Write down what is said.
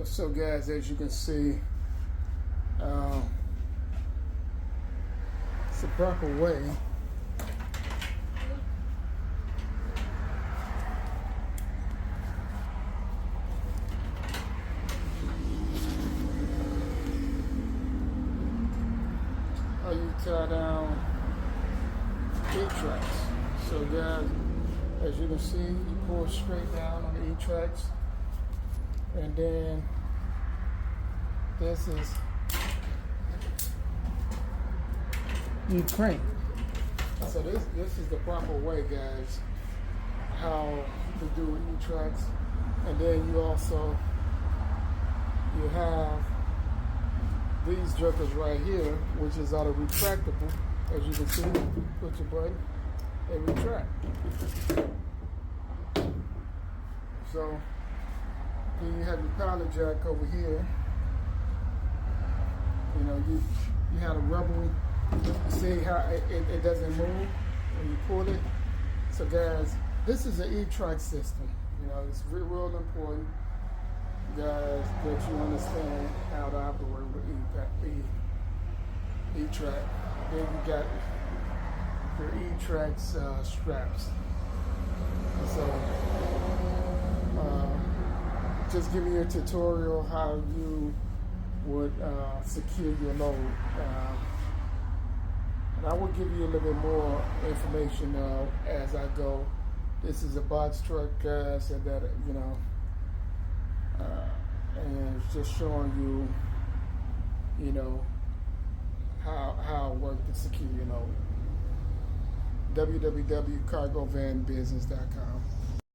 So guys, as you can see, it's the proper way. How you tie down E-Tracs. So guys, as you can see, you pull straight down on the E-Tracs, and then this is you crank. So this is the proper way, guys, how to do E-Tracs. And then you also have these jerkers right here, which is auto retractable. As you can see, put your button and retract. So then you have your pallet jack over here. You know, you have a rubber. See how it doesn't move when you pull it. So guys, this is an E-Trac system. You know, it's real important, guys, that you understand how to operate with E-Trac. Then you got your E-Trac's straps. So just giving you a tutorial how you would secure your load. And I will give you a little bit more information as I go. This is a box truck, guys, and that, you know, and it's just showing you, you know, how it works to secure your load. www.cargovanbusiness.com.